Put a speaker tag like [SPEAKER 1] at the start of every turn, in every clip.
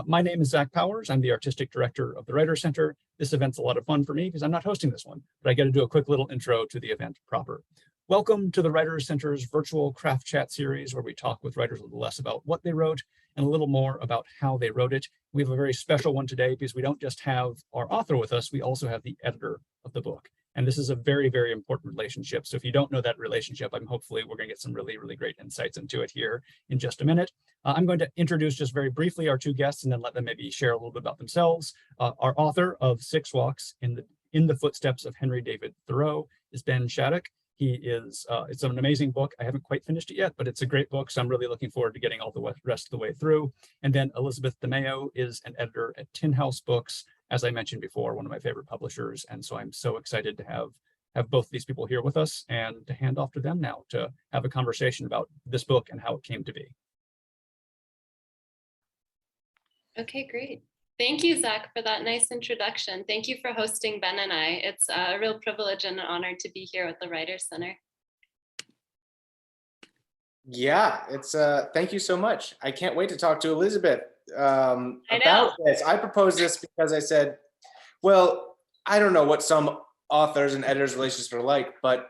[SPEAKER 1] My name is Zach Powers. I'm the artistic director of the Writers Center. This event's a lot of fun for me because I'm not hosting this one, but I get to do a quick little intro to the event proper. Welcome to the Writers Center's virtual craft chat series, where we talk with writers a little less about what they wrote and a little more about how they wrote it. We have a very special one today because we don't just have our author with us, we also have the editor of the book. And this is a very, very important relationship. So if you don't know that relationship, hopefully we're going to get some really, really great insights into it here in just a minute. I'm going to introduce just very briefly our two guests and then let them maybe share a little bit about themselves. Our author of Six Walks in the Footsteps of Henry David Thoreau is Ben Shattuck. He is, it's an amazing book. I haven't quite finished it yet, but it's a great book. So I'm really looking forward to getting all the rest of the way through. And then Elizabeth DeMeo is an editor at Tin House Books. As I mentioned before, one of my favorite publishers. And so I'm so excited to have both these people here with us and to hand off to them now to have a conversation about this book and how it came to be.
[SPEAKER 2] Okay, great. Thank you, Zach, for that nice introduction. Thank you for hosting Ben and I. It's a real privilege and an honor to be here at the Writers Center.
[SPEAKER 3] Yeah, it's thank you so much. I can't wait to talk to Elizabeth about this. I proposed this because I said, well, I don't know what some authors and editors' relationships are like, but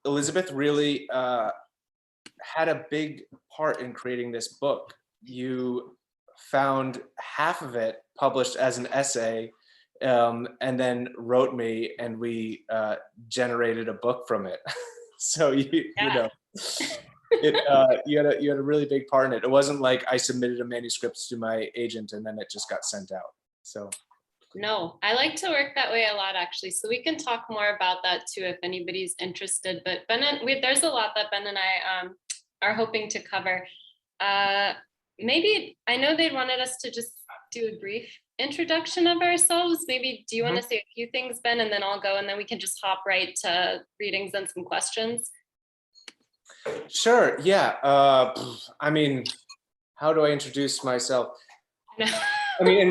[SPEAKER 3] Elizabeth really had a big part in creating this book. You found half of it published as an essay, and then wrote me, and we generated a book from it. So you know, you had a really big part in it. It wasn't like I submitted a manuscript to my agent and then it just got sent out. So
[SPEAKER 2] no, I like to work that way a lot, actually. So we can talk more about that too if anybody's interested. But Ben and there's a lot that Ben and I are hoping to cover. Maybe I know they wanted us to just do a brief introduction of ourselves. Maybe do you want to say a few things, Ben, and then I'll go, and then we can just hop right to readings and some questions.
[SPEAKER 3] Sure. Yeah. I mean, how do I introduce myself? I mean, in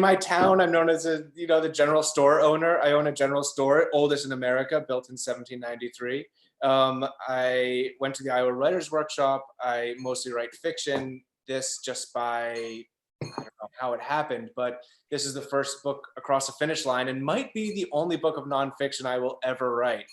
[SPEAKER 3] my town, I'm known as the general store owner. I own a general store, oldest in America, built in 1793. I went to the Iowa Writers Workshop. I mostly write fiction. This just by, I don't know how it happened, but this is the first book across the finish line and might be the only book of nonfiction I will ever write.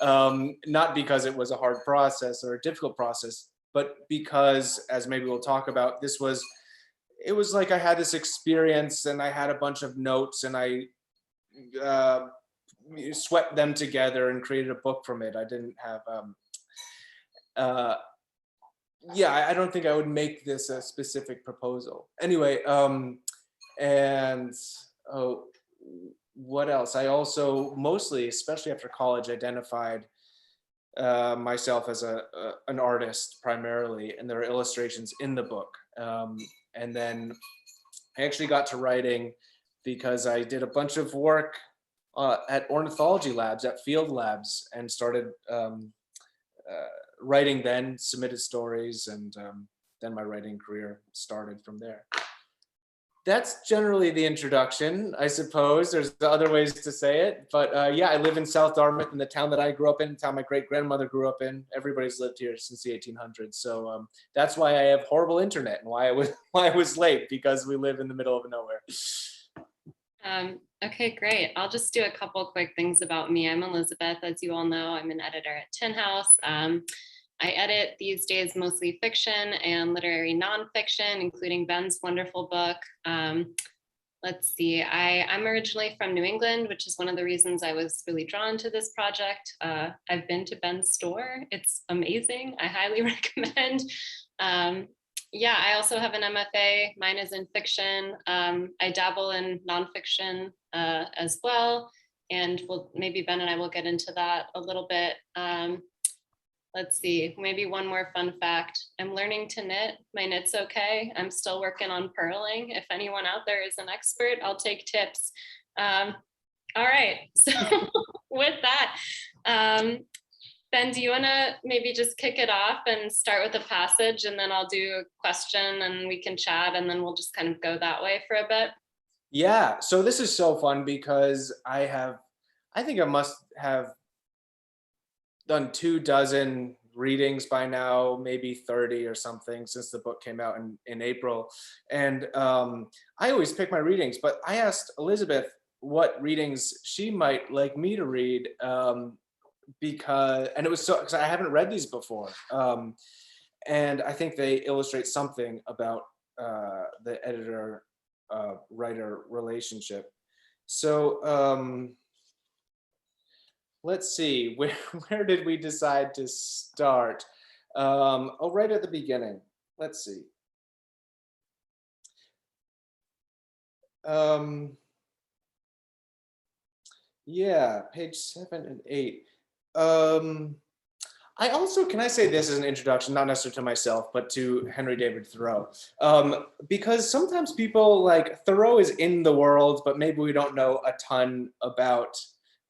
[SPEAKER 3] Not because it was a hard process or a difficult process, but because, as maybe we'll talk about, it was like I had this experience and I had a bunch of notes and I swept them together and created a book from it. I didn't have, I don't think I would make this a specific proposal. Anyway, what else? I also mostly, especially after college, identified myself as an artist primarily, and there are illustrations in the book. And then I actually got to writing because I did a bunch of work at ornithology labs, at field labs, and started writing then, submitted stories, and then my writing career started from there. That's generally the introduction, I suppose. There's other ways to say it, but yeah, I live in South Dartmouth, in the town that I grew up in, the town my great-grandmother grew up in. Everybody's lived here since the 1800s, so that's why I have horrible internet and why I was late, because we live in the middle of nowhere.
[SPEAKER 2] Okay, great. I'll just do a couple quick things about me. I'm Elizabeth, as you all know. I'm an editor at Tin House. I edit these days mostly fiction and literary nonfiction, including Ben's wonderful book. Let's see, I'm originally from New England, which is one of the reasons I was really drawn to this project. I've been to Ben's store. It's amazing. I highly recommend. Yeah, I also have an MFA. Mine is in fiction. I dabble in nonfiction as well. And maybe Ben and I will get into that a little bit. Let's see, maybe one more fun fact. I'm learning to knit. My knit's okay. I'm still working on purling. If anyone out there is an expert, I'll take tips. All right, so with that, Ben, do you wanna maybe just kick it off and start with a passage, and then I'll do a question and we can chat, and then we'll just kind of go that way for a bit?
[SPEAKER 3] Yeah, so this is so fun because I think I must have done 24 readings by now, maybe 30 or something, since the book came out in April. And I always pick my readings, but I asked Elizabeth what readings she might like me to read, because I haven't read these before. And I think they illustrate something about the editor writer relationship. So let's see, where did we decide to start? Right at the beginning. Let's see. Yeah, page 7 and 8. I also, can I say this as an introduction, not necessarily to myself, but to Henry David Thoreau? Because sometimes people, like, Thoreau is in the world, but maybe we don't know a ton about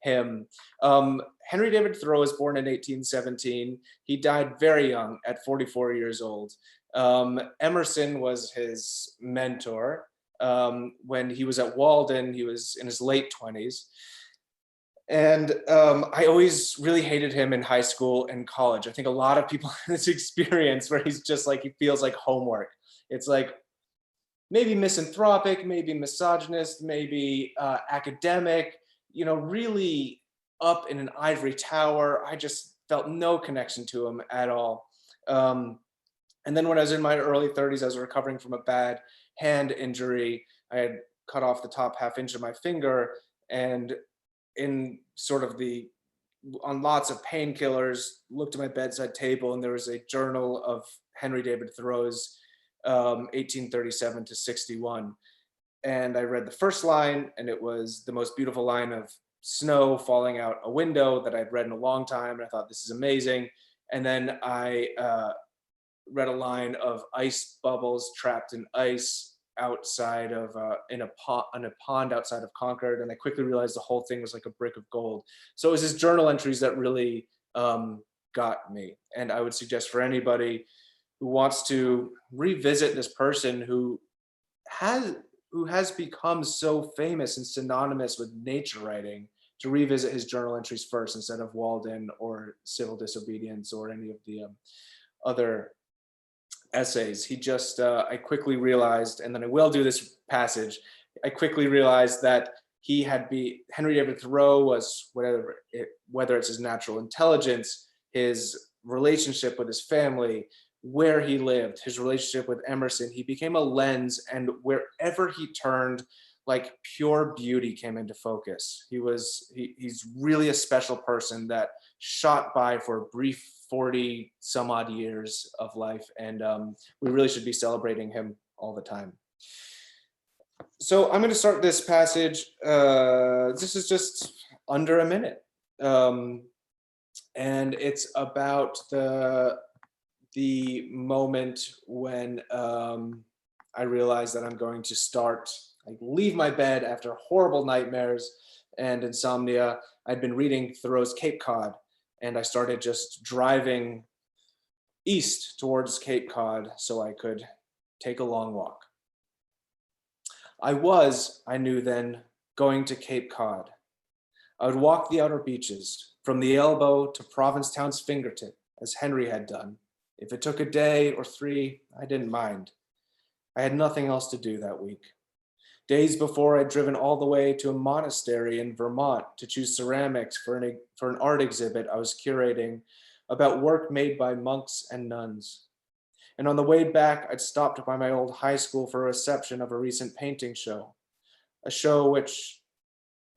[SPEAKER 3] him. Henry David Thoreau was born in 1817. He died very young at 44 years old. Emerson was his mentor. When he was at Walden, he was in his late 20s. And I always really hated him in high school and college. I think a lot of people have this experience where he's just like, he feels like homework. It's like maybe misanthropic, maybe misogynist, maybe academic, you know, really up in an ivory tower. I just felt no connection to him at all. And then when I was in my early 30s, I was recovering from a bad hand injury. I had cut off the top ½ inch of my finger, and in sort of on lots of painkillers, looked at my bedside table, and there was a journal of Henry David Thoreau's 1837 to 61. And I read the first line, and it was the most beautiful line of snow falling out a window that I'd read in a long time. And I thought, this is amazing. And then I read a line of ice bubbles trapped in ice outside of in a pond outside of Concord, and I quickly realized the whole thing was like a brick of gold. So it was his journal entries that really got me. And I would suggest for anybody who wants to revisit this person who has become so famous and synonymous with nature writing, to revisit his journal entries first instead of Walden or Civil Disobedience or any of the other essays. He just, I quickly realized, and then I will do this passage, I quickly realized that Henry David Thoreau was, whether it's his natural intelligence, his relationship with his family, where he lived, his relationship with Emerson, he became a lens, and wherever he turned, like, pure beauty came into focus. He's really a special person that shot by for a brief 40 some odd years of life, and we really should be celebrating him all the time. So I'm going to start this passage. This is just under a minute, and it's about the moment when I realized that I'm going to leave my bed after horrible nightmares and insomnia. I'd been reading Thoreau's Cape Cod, and I started just driving east towards Cape Cod so I could take a long walk. I knew then, going to Cape Cod. I would walk the outer beaches, from the elbow to Provincetown's fingertip, as Henry had done. If it took a day or 3, I didn't mind. I had nothing else to do that week. Days before, I'd driven all the way to a monastery in Vermont to choose ceramics for an art exhibit I was curating about work made by monks and nuns. And on the way back, I'd stopped by my old high school for a reception of a recent painting show, a show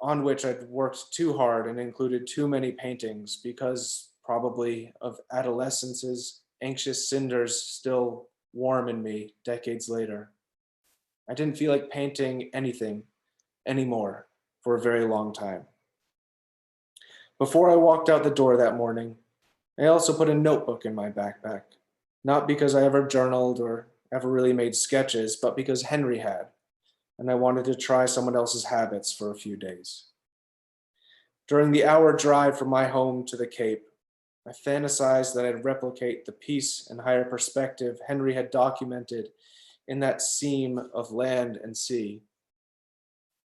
[SPEAKER 3] on which I'd worked too hard and included too many paintings because probably of adolescence's anxious cinders still warm in me decades later. I didn't feel like painting anything anymore for a very long time. Before I walked out the door that morning, I also put a notebook in my backpack, not because I ever journaled or ever really made sketches, but because Henry had, and I wanted to try someone else's habits for a few days. During the hour drive from my home to the Cape, I fantasized that I'd replicate the peace and higher perspective Henry had documented in that seam of land and sea.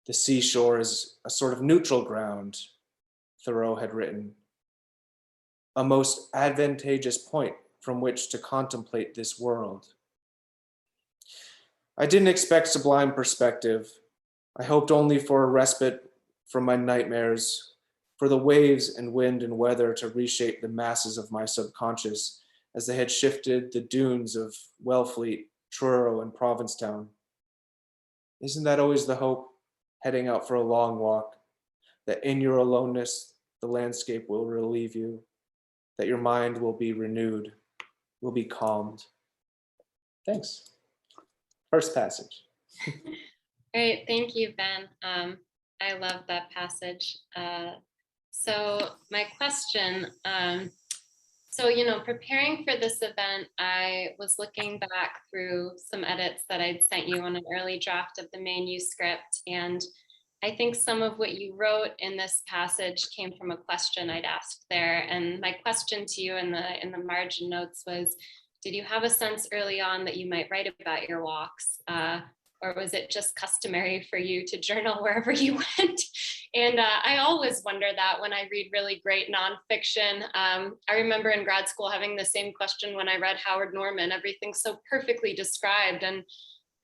[SPEAKER 3] The seashore is a sort of neutral ground, Thoreau had written. a most advantageous point from which to contemplate this world. I didn't expect sublime perspective. I hoped only for a respite from my nightmares, for the waves and wind and weather to reshape the masses of my subconscious as they had shifted the dunes of Wellfleet, Truro, and Provincetown. Isn't that always the hope, heading out for a long walk, that in your aloneness, the landscape will relieve you, that your mind will be renewed, will be calmed? Thanks. First passage.
[SPEAKER 2] Great, thank you, Ben. I love that passage. So my question, preparing for this event, I was looking back through some edits that I'd sent you on an early draft of the manuscript. And I think some of what you wrote in this passage came from a question I'd asked there. And my question to you in the margin notes was, did you have a sense early on that you might write about your walks? Or was it just customary for you to journal wherever you went? And I always wonder that when I read really great nonfiction. I remember in grad school having the same question when I read Howard Norman. Everything's so perfectly described. And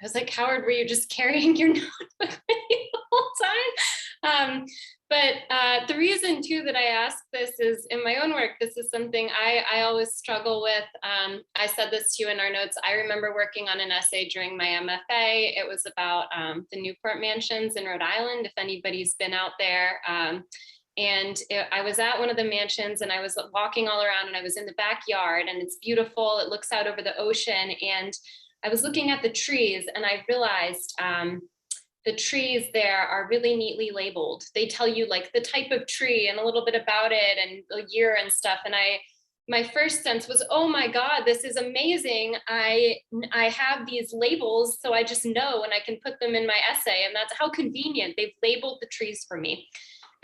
[SPEAKER 2] I was like, Howard, were you just carrying your notebook with you the whole time? But the reason too that I ask this is in my own work, this is something I always struggle with. I said this to you in our notes. I remember working on an essay during my MFA. It was about the Newport mansions in Rhode Island, if anybody's been out there. I was at one of the mansions and I was walking all around and I was in the backyard and it's beautiful. It looks out over the ocean and I was looking at the trees and I realized the trees there are really neatly labeled. They tell you like the type of tree and a little bit about it and the year and stuff. And my first sense was, oh my God, this is amazing. I have these labels, so I just know and I can put them in my essay. And that's how convenient. They've labeled the trees for me.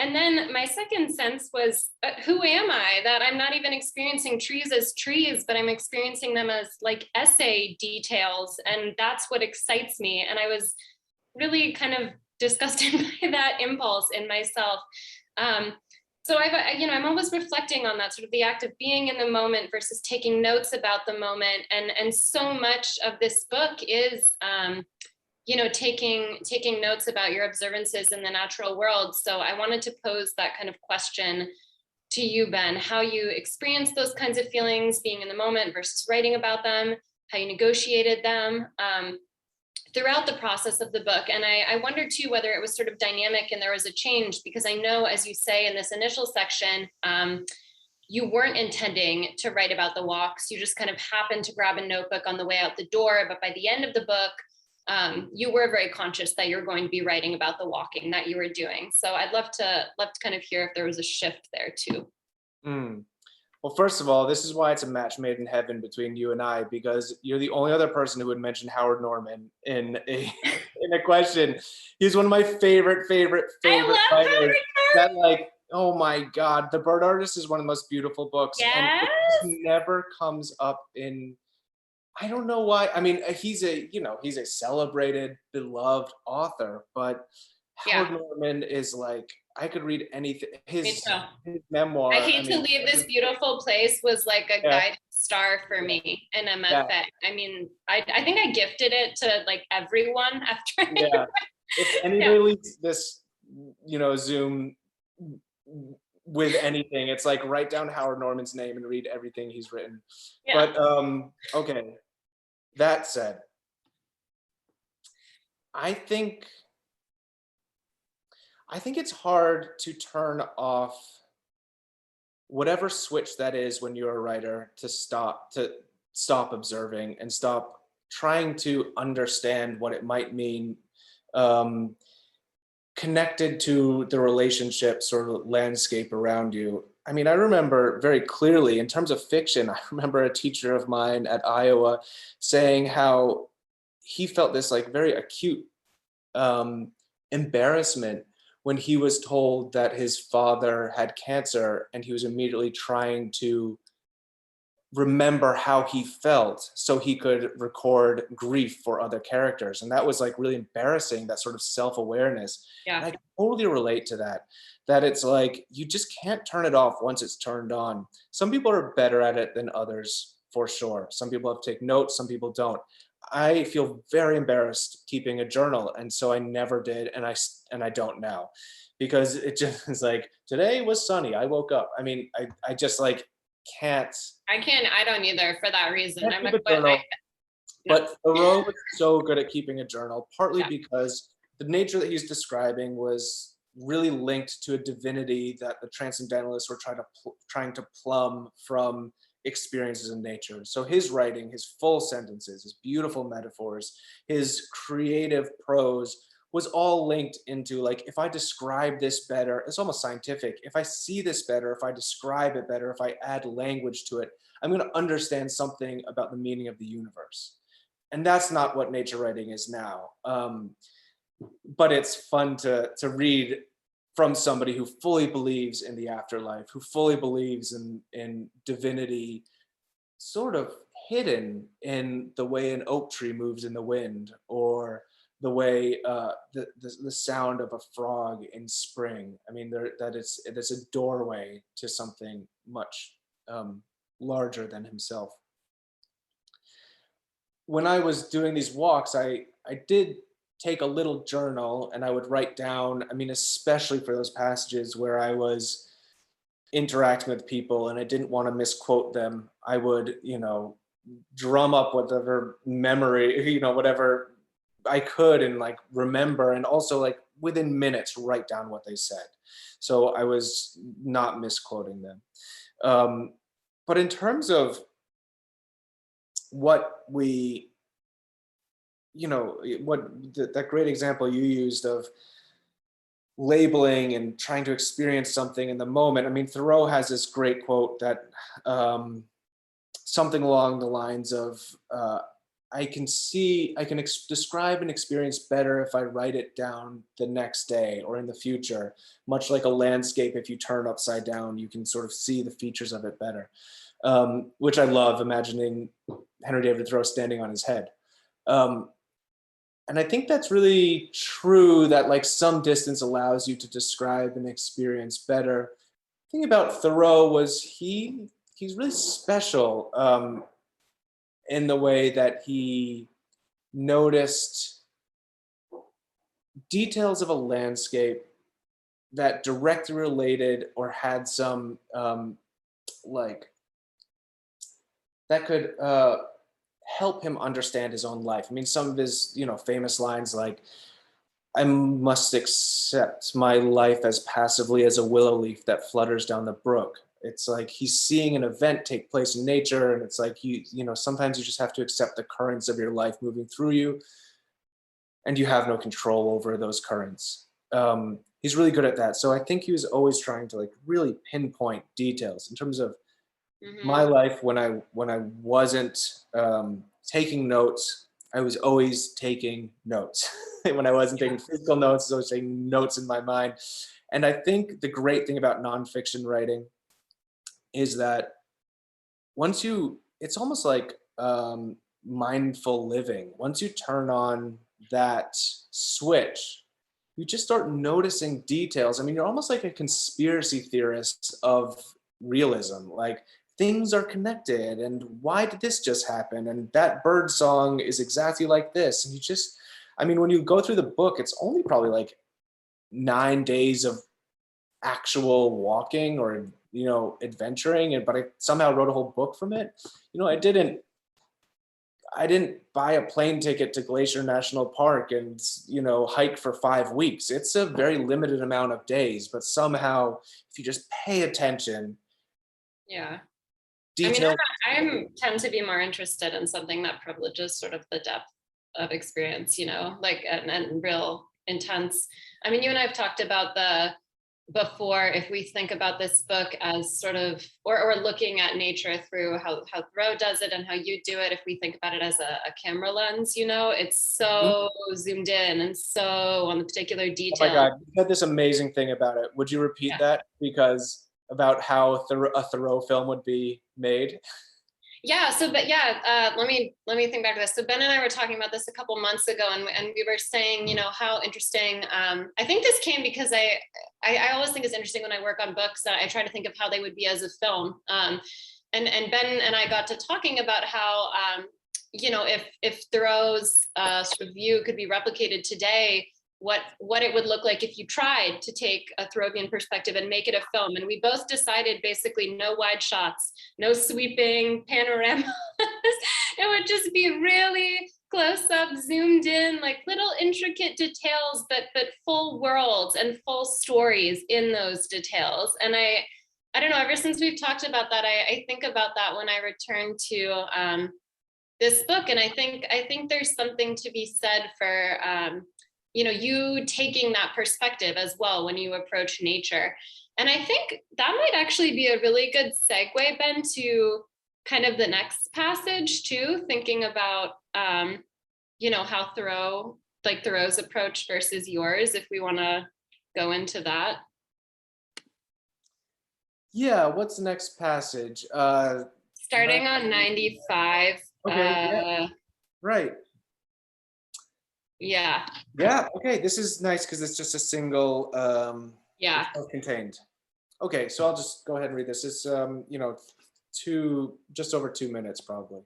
[SPEAKER 2] And then my second sense was, who am I that I'm not even experiencing trees as trees, but I'm experiencing them as like essay details. And that's what excites me. And I was really kind of disgusted by that impulse in myself. So I'm always reflecting on that, sort of the act of being in the moment versus taking notes about the moment. And so much of this book is, taking notes about your observances in the natural world. So I wanted to pose that kind of question to you, Ben, how you experience those kinds of feelings being in the moment versus writing about them, how you negotiated them throughout the process of the book. And I wondered too, whether it was sort of dynamic and there was a change, because I know, as you say in this initial section, you weren't intending to write about the walks. You just kind of happened to grab a notebook on the way out the door. But by the end of the book, you were very conscious that you're going to be writing about the walking that you were doing. So I'd love to kind of hear if there was a shift there too.
[SPEAKER 3] Well, first of all, this is why it's a match made in heaven between you and I, because you're the only other person who would mention Howard Norman in a question. He's one of my favorite writers. That, like, oh my God, The Bird Artist is one of the most beautiful books.
[SPEAKER 2] Yes.
[SPEAKER 3] And it just never comes up in, I don't know why. I mean, he's a celebrated, beloved author, but Howard Norman is like, I could read anything. His memoir.
[SPEAKER 2] I Hate to Leave This Beautiful Place was like a guiding star for me in MFA. Yeah. I mean, I think I gifted it to like everyone after.
[SPEAKER 3] Yeah. If anybody leaves this, Zoom with anything, it's like write down Howard Norman's name and read everything he's written. Yeah. But okay. That said, I think it's hard to turn off whatever switch that is when you're a writer to stop observing and stop trying to understand what it might mean connected to the relationships or landscape around you. I mean, I remember very clearly in terms of fiction, I remember a teacher of mine at Iowa saying how he felt this like very acute embarrassment when he was told that his father had cancer, and he was immediately trying to remember how he felt so he could record grief for other characters. And that was like really embarrassing, that sort of self-awareness.
[SPEAKER 2] Yeah.
[SPEAKER 3] And I totally relate to that it's like, you just can't turn it off once it's turned on. Some people are better at it than others, for sure. Some people have to take notes, some people don't. I feel very embarrassed keeping a journal, and so I never did, and I don't now, because it just is like, today was sunny, I woke up. I mean, I just like can't.
[SPEAKER 2] I don't either, for that reason.
[SPEAKER 3] Keep a journal. But Thoreau was so good at keeping a journal, partly because the nature that he's describing was really linked to a divinity that the transcendentalists were trying to plumb from experiences in nature. So his writing, his full sentences, his beautiful metaphors, his creative prose was all linked into, like, if I describe this better, it's almost scientific. If I see this better, if I describe it better, if I add language to it, I'm going to understand something about the meaning of the universe. And that's not what nature writing is now. But it's fun to read from somebody who fully believes in the afterlife, who fully believes in divinity, sort of hidden in the way an oak tree moves in the wind, or the way the sound of a frog in spring. I mean, it's a doorway to something much larger than himself. When I was doing these walks, I did take a little journal, and I would write down, I mean, especially for those passages where I was interacting with people and I didn't want to misquote them, I would, drum up whatever memory, whatever I could, and like remember, and also like within minutes write down what they said. So I was not misquoting them. But in terms of what we, that great example you used of labeling and trying to experience something in the moment. I mean, Thoreau has this great quote that something along the lines of, I can describe an experience better if I write it down the next day or in the future. Much like a landscape, if you turn upside down, you can sort of see the features of it better, which I love, imagining Henry David Thoreau standing on his head. And I think that's really true, that like some distance allows you to describe an experience better. The thing about Thoreau was he's really special in the way that he noticed details of a landscape that directly related or had some that could help him understand his own life. I mean, some of his, famous lines like, "I must accept my life as passively as a willow leaf that flutters down the brook." It's like he's seeing an event take place in nature, and it's like sometimes you just have to accept the currents of your life moving through you, and you have no control over those currents. He's really good at that. So I think he was always trying to like really pinpoint details in terms of my life. When I wasn't taking notes, I was always taking notes. When I wasn't taking physical notes, I was taking notes in my mind. And I think the great thing about nonfiction writing is that it's almost like mindful living. Once you turn on that switch, you just start noticing details. I mean, you're almost like a conspiracy theorist of realism. Like, things are connected, and why did this just happen? And that bird song is exactly like this. And when you go through the book, it's only probably like 9 days of actual walking or, adventuring, but I somehow wrote a whole book from it. I didn't buy a plane ticket to Glacier National Park and, hike for 5 weeks. It's a very limited amount of days, but somehow if you just pay attention.
[SPEAKER 2] Yeah.
[SPEAKER 3] Detail.
[SPEAKER 2] I tend to be more interested in something that privileges sort of the depth of experience, like and real intense. I mean, you and I have talked about before, if we think about this book as sort of, or looking at nature through how Thoreau does it and how you do it, if we think about it as a camera lens, it's so zoomed in and so on the particular detail.
[SPEAKER 3] Oh my God, you said this amazing thing about it. Would you repeat that? Because about how a Thoreau film would be made?
[SPEAKER 2] Yeah. Let me think back to this. So Ben and I were talking about this a couple months ago, and we were saying, how interesting. I think this came because I always think it's interesting when I work on books that I try to think of how they would be as a film. And Ben and I got to talking about how, if Thoreau's sort of view could be replicated today, what it would look like if you tried to take a Thoreauvian perspective and make it a film. And we both decided basically no wide shots, no sweeping panoramas. It would just be really close up, zoomed in, like little intricate details, but full worlds and full stories in those details. And I don't know, ever since we've talked about that, I think about that when I return to this book. And I think there's something to be said for you taking that perspective as well when you approach nature. And I think that might actually be a really good segue, Ben, to kind of the next passage too, thinking about how Thoreau's approach versus yours, if we want to go into that.
[SPEAKER 3] Yeah, what's the next passage?
[SPEAKER 2] Starting on 95.
[SPEAKER 3] Okay, right.
[SPEAKER 2] Yeah.
[SPEAKER 3] Yeah, okay, this is nice because it's just a single,
[SPEAKER 2] Yeah.
[SPEAKER 3] contained. Okay, so I'll just go ahead and read this. It's, just over 2 minutes probably.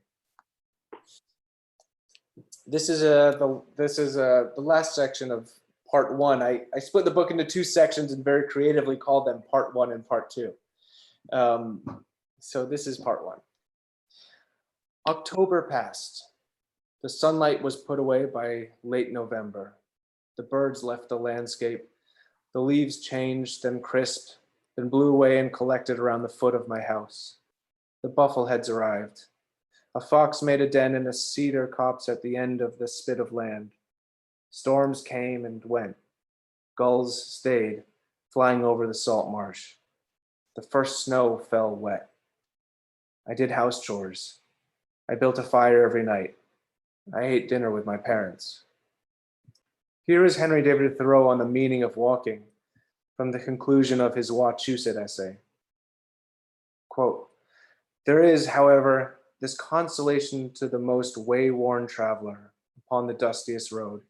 [SPEAKER 3] This is the last section of part 1. I split the book into 2 sections and very creatively called them part 1 and part 2. So this is part 1. October passed. The sunlight was put away by late November. The birds left the landscape. The leaves changed, then crisped, then blew away and collected around the foot of my house. The buffleheads arrived. A fox made a den in a cedar copse at the end of the spit of land. Storms came and went. Gulls stayed, flying over the salt marsh. The first snow fell wet. I did house chores. I built a fire every night. I ate dinner with my parents. Here is Henry David Thoreau on the meaning of walking, from the conclusion of his Wachusett essay. Quote, "There is, however, this consolation to the most way-worn traveler upon the dustiest road,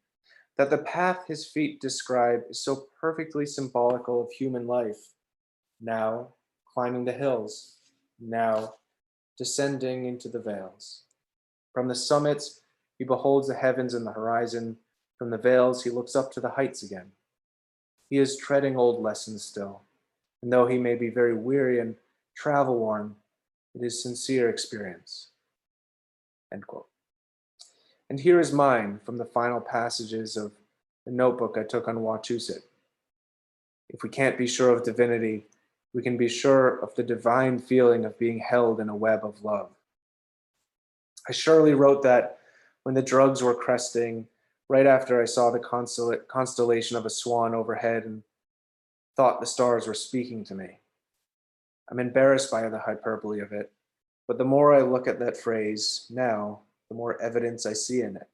[SPEAKER 3] that the path his feet describe is so perfectly symbolical of human life, now climbing the hills, now descending into the vales. From the summits, he beholds the heavens and the horizon. From the vales, he looks up to the heights again. He is treading old lessons still, and though he may be very weary and travel-worn, it is sincere experience." End quote. And here is mine from the final passages of the notebook I took on Wachusett. If we can't be sure of divinity, we can be sure of the divine feeling of being held in a web of love. I surely wrote that when the drugs were cresting, right after I saw the constellation of a swan overhead and thought the stars were speaking to me. I'm embarrassed by the hyperbole of it, but the more I look at that phrase now, the more evidence I see in it.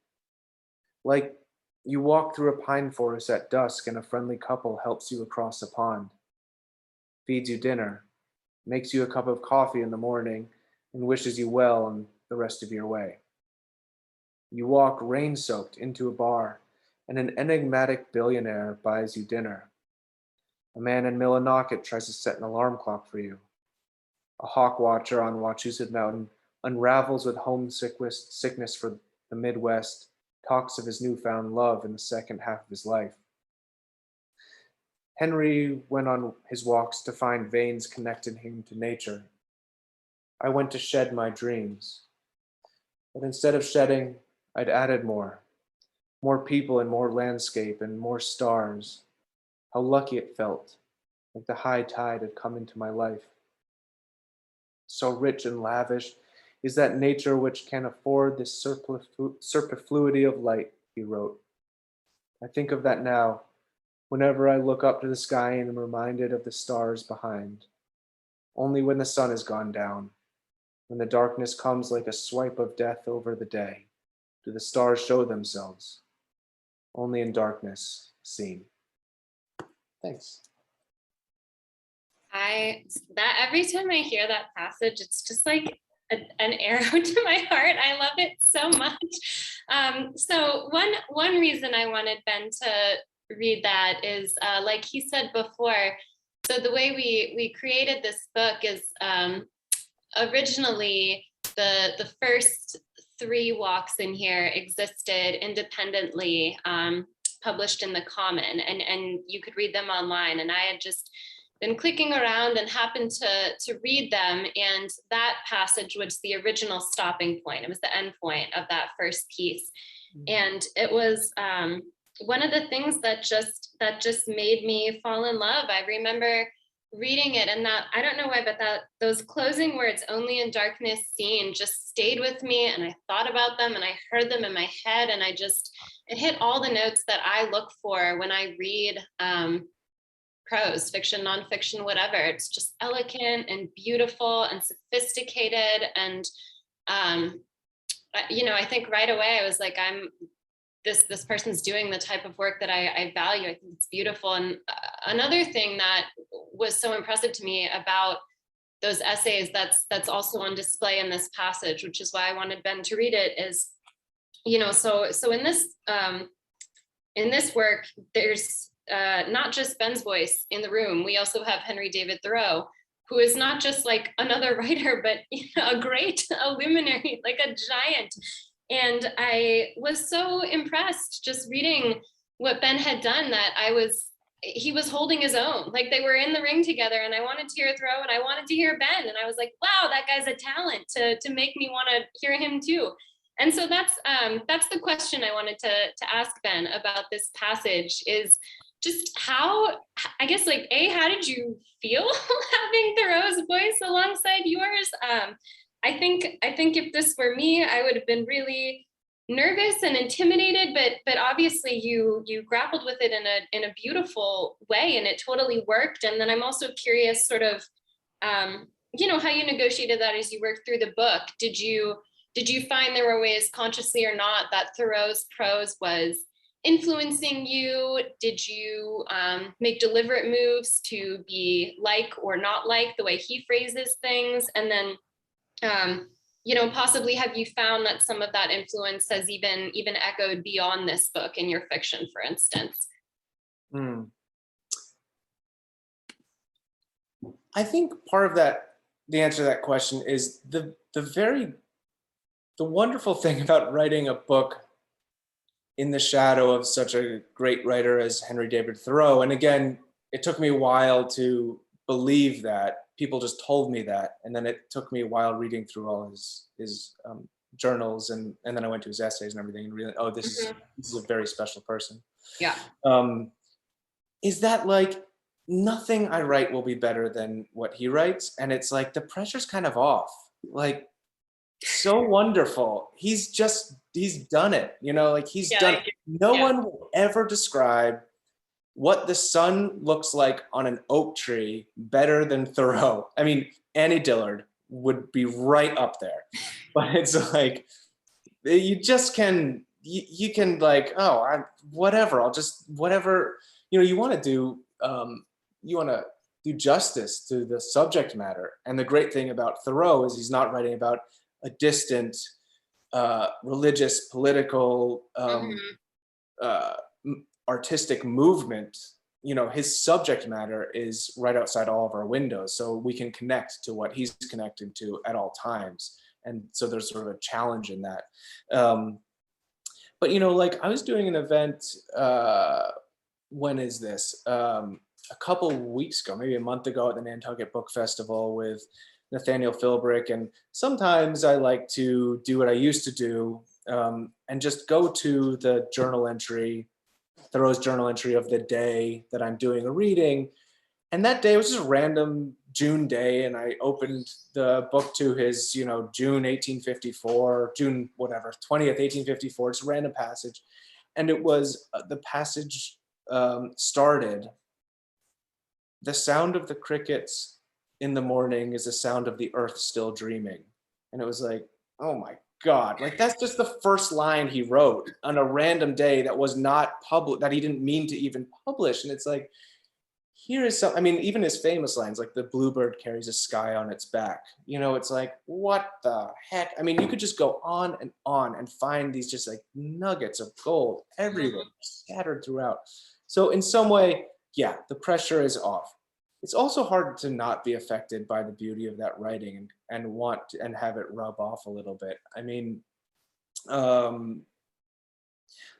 [SPEAKER 3] Like you walk through a pine forest at dusk and a friendly couple helps you across a pond, feeds you dinner, makes you a cup of coffee in the morning, and wishes you well on the rest of your way. You walk rain-soaked into a bar, and an enigmatic billionaire buys you dinner. A man in Millinocket tries to set an alarm clock for you. A hawk watcher on Wachusett Mountain unravels with homesickness for the Midwest, talks of his newfound love in the second half of his life. Henry went on his walks to find veins connecting him to nature. I went to shed my dreams. But instead of shedding, I'd added more people and more landscape and more stars. How lucky it felt, like the high tide had come into my life. So rich and lavish is that nature which can afford this superfluity of light, he wrote. I think of that now, whenever I look up to the sky and am reminded of the stars behind. Only when the sun has gone down, when the darkness comes like a swipe of death over the day, do the stars show themselves. Only in darkness seen. Thanks.
[SPEAKER 2] That every time I hear that passage, it's just like an arrow to my heart. I love it so much. So one reason I wanted Ben to read that is, like he said before, so the way we created this book is originally the first 3 walks in here existed independently, published in the Common, and you could read them online. And I had just been clicking around and happened to read them, and that passage was the original stopping point. It was the end point of that first piece, and it was one of the things that just made me fall in love. I remember reading it, and that, I don't know why, but those closing words, "only in darkness seen," just stayed with me, and I thought about them and I heard them in my head, and it hit all the notes that I look for when I read prose, fiction, nonfiction, whatever. It's just elegant and beautiful and sophisticated. And, I think right away I was like, this person's doing the type of work that I value. I think it's beautiful. And another thing that was so impressive to me about those essays that's also on display in this passage, which is why I wanted Ben to read it, is, so in this work, there's not just Ben's voice in the room. We also have Henry David Thoreau, who is not just like another writer, but a luminary, like a giant. And I was so impressed just reading what Ben had done, that he was holding his own. Like, they were in the ring together, and I wanted to hear Thoreau and I wanted to hear Ben. And I was like, wow, that guy's a talent to make me want to hear him too. And so that's the question I wanted to ask Ben about this passage, is just how, I guess, like, how did you feel having Thoreau's voice alongside yours? I think if this were me, I would have been really nervous and intimidated, but obviously you grappled with it in a beautiful way, and it totally worked. And then I'm also curious, sort of, how you negotiated that as you worked through the book. Did you find there were ways, consciously or not, that Thoreau's prose was influencing you? Did you make deliberate moves to be like or not like the way he phrases things? And then, possibly have you found that some of that influence has even echoed beyond this book in your fiction, for instance?
[SPEAKER 3] I think part of the answer to that question is the wonderful thing about writing a book in the shadow of such a great writer as Henry David Thoreau. And again, it took me a while to believe that. People just told me that. And then it took me a while reading through all his journals, and then I went to his essays and everything, and really, this is a very special person.
[SPEAKER 2] Yeah.
[SPEAKER 3] Is that, like, nothing I write will be better than what he writes. And it's like, the pressure's kind of off. Like, so wonderful. He's done it, he's done it. No one will ever describe what the sun looks like on an oak tree better than Thoreau. I mean, Annie Dillard would be right up there, but it's like, you just can, you can, like, whatever, I'll just, whatever, you want to do justice to the subject matter. And the great thing about Thoreau is he's not writing about a distant, religious, political, artistic movement. His subject matter is right outside all of our windows, so we can connect to what he's connected to at all times. And so there's sort of a challenge in that. But like, I was doing an event, when is this? A couple weeks ago, maybe a month ago, at the Nantucket Book Festival with Nathaniel Philbrick. And sometimes I like to do what I used to do, and just go to the journal entry, Thoreau's journal entry of the day that I'm doing a reading. And that day was just a random June day, and I opened the book to his, June 1854, June whatever, 20th, 1854, it's a random passage. And it was, the passage started, "The sound of the crickets in the morning is the sound of the earth still dreaming." And it was like, oh my God, like, that's just the first line he wrote on a random day that was not public, that he didn't mean to even publish. And it's like, here is some, I mean, even his famous lines, like the bluebird carries a sky on its back. You know, it's like, what the heck? I mean, you could just go on and find these just like nuggets of gold everywhere, scattered throughout. So in some way, yeah, the pressure is off. It's also hard to not be affected by the beauty of that writing and want to, and have it rub off a little bit. I mean,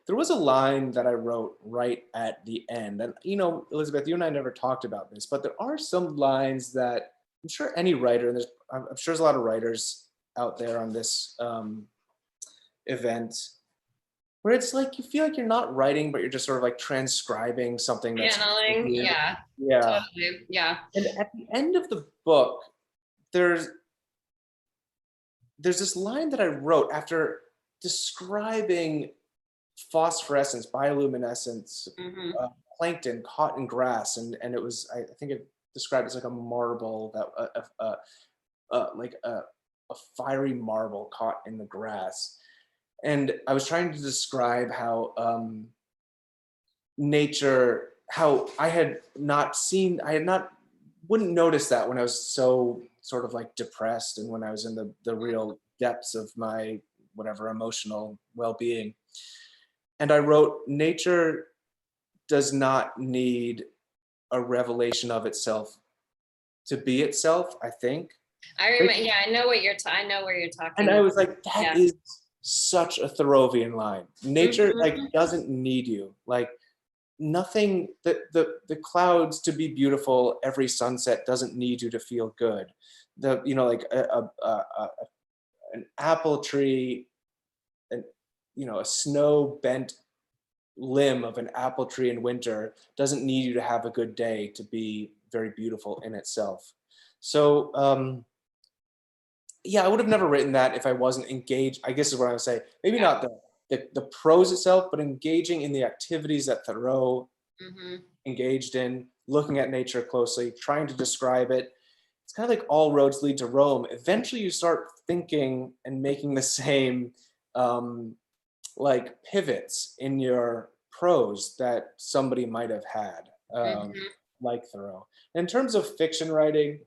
[SPEAKER 3] there was a line that I wrote right at the end. And, you know, Elizabeth, you and I never talked about this, but there are some lines that I'm sure any writer, and I'm sure there's a lot of writers out there on this event, where it's like you feel like you're not writing, but you're just sort of like transcribing something that's
[SPEAKER 2] channeling. Yeah,
[SPEAKER 3] yeah.
[SPEAKER 2] totally. Yeah.
[SPEAKER 3] And at the end of the book, there's this line that I wrote after describing phosphorescence, bioluminescence, plankton caught in grass, and it was, I think it described it as like a marble that like a fiery marble caught in the grass. And I was trying to describe how nature, how wouldn't notice that when I was so sort of like depressed and when I was in the real depths of my whatever emotional well-being. And I wrote, nature does not need a revelation of itself to be itself, I think.
[SPEAKER 2] I remember, yeah, I know what I know where you're talking
[SPEAKER 3] And
[SPEAKER 2] about.
[SPEAKER 3] I was like, that is such a Thoreauvian line. Nature like doesn't need you. Like nothing, the clouds to be beautiful, every sunset doesn't need you to feel good. You know, like an apple tree, and you know, a snow bent limb of an apple tree in winter doesn't need you to have a good day to be very beautiful in itself. So yeah, I would have never written that if I wasn't engaged, I guess is what I would say. Maybe not the prose itself, but engaging in the activities that Thoreau engaged in, looking at nature closely, trying to describe it. It's kind of like all roads lead to Rome. Eventually you start thinking and making the same like pivots in your prose that somebody might have had, like Thoreau. In terms of fiction writing,